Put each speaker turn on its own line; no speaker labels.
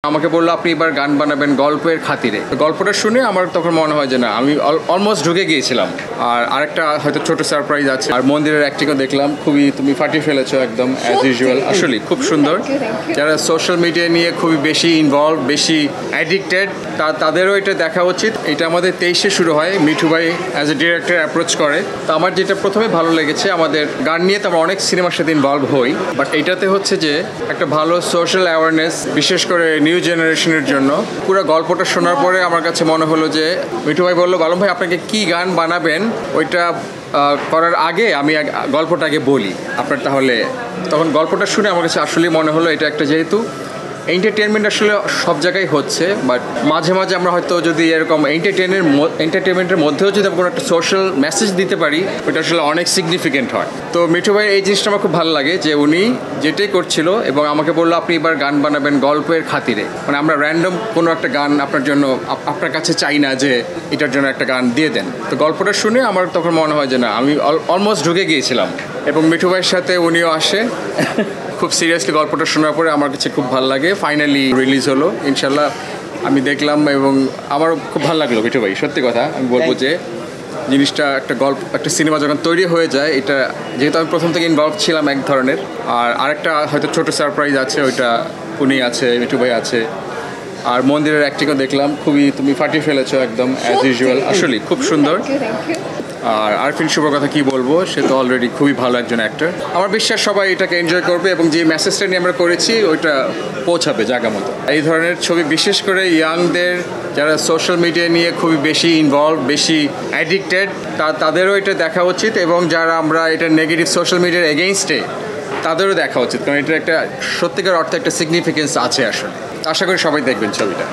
আমাকে বললো আপনি এবার গান বানাবেন গল্পের খাতিরে। গল্পটা শুনে আমার তখন মনে হয় যে না, আমি অলমোস্ট ঢুকে গিয়েছিলাম। আর আরেকটা হয়তো ছোট সারপ্রাইজ আছে। আর মন্দিরের অ্যাক্টিংও দেখলাম, খুবই তুমি ফাটিয়ে ফেলেছো একদম অ্যাজ ইউজুয়াল। আসলে খুব সুন্দর। যারা সোশ্যাল মিডিয়া নিয়ে খুবই বেশি ইনভলভ, বেশি অ্যাডিক্টেড, তাদেরও এটা দেখা উচিত। এটা আমাদের 23-এ শুরু হয়। মিঠু ভাই অ্যাজ এ ডিরেক্টর অ্যাপ্রোচ করে। তো আমার যেটা প্রথমে ভালো লেগেছে, আমাদের গান নিয়ে তো আমরা অনেক সিনেমার সাথে ইনভলভ হই, বাট এটাতে হচ্ছে যে একটা ভালো সোশ্যাল অ্যাওয়ারনেস, বিশেষ করে নিউ জেনারেশনের জন্য। পুরো গল্পটা শোনার পরে আমার কাছে মনে হলো যে, মিঠু ভাই বললো বালম ভাই আপনাকে কি গান বানাবেন ওইটা করার আগে আমি গল্পটা আগে বলি আপনার। তাহলে তখন গল্পটা শুনে আমার কাছে আসলেই মনে হলো এটা একটা, যেহেতু এন্টারটেনমেন্ট আসলে সব জায়গায় হচ্ছে, বাট মাঝে মাঝে আমরা হয়তো যদি এরকম এন্টারটেনমেন্টের মধ্যেও যদি আমরা কোনো একটা সোশ্যাল মেসেজ দিতে পারি, ওটা আসলে অনেক সিগনিফিকেন্ট হয়। তো মিঠু ভাই এই জিনিসটা আমার খুব ভালো লাগে যে উনি যেটাই করছিল এবং আমাকে বললো আপনি এবার গান বানাবেন গল্পের খাতিরে। মানে আমরা র্যান্ডম কোনো একটা গান আপনার জন্য, আপনার কাছে চাই না যে এটার জন্য একটা গান দিয়ে দেন। তো গল্পটা শুনে আমার তখন মনে হয় যে না, আমি অলমোস্ট ঢুকে গিয়েছিলাম। এবং মিঠু ভাইয়ের সাথে উনিও আসে। খুব সিরিয়াসলি গল্পটা শোনার পরে আমার কাছে খুব ভালো লাগে। ফাইনালি রিলিজ হলো, ইনশাল্লাহ আমি দেখলাম এবং আমারও খুব ভালো লাগলো। মিঠু ভাই সত্যি কথা আমি বলবো যে জিনিসটা একটা গল্প, একটা সিনেমা যখন তৈরি হয়ে যায়, এটা যেহেতু আমি প্রথম থেকে ইনভলভ ছিলাম এক ধরনের। আর আরেকটা হয়তো ছোট সারপ্রাইজ আছে, ওইটা উনি আছে, মিঠু ভাই আছে। আর মন্দিরের অ্যাক্টিংও দেখলাম, খুবই তুমি ফাটিয়ে ফেলেছো একদম অ্যাজ ইউজুয়াল। আসলে খুব সুন্দর। আর আরফিন শুভর কথা কি বলবো, সে তো অলরেডি খুবই ভালো একজন অ্যাক্টর। আমার বিশ্বাস সবাই এটাকে এনজয় করবে এবং যে মেসেজটা নিয়ে আমরা করেছি ওইটা পৌঁছাবে জায়গা মতো। এই ধরনের ছবি বিশেষ করে ইয়াংদের, যারা সোশ্যাল মিডিয়া নিয়ে খুবই বেশি ইনভলভ, বেশি অ্যাডিক্টেড, তাদেরও এটা দেখা উচিত। এবং যারা আমরা এটা নেগেটিভ সোশ্যাল মিডিয়ার এগেইনস্টে, তাদেরও দেখা উচিত, কারণ এটা একটা সত্যিকার অর্থে একটা সিগনিফিকেন্স আছে আসলে। আশা করি সবাই দেখবেন ছবিটা।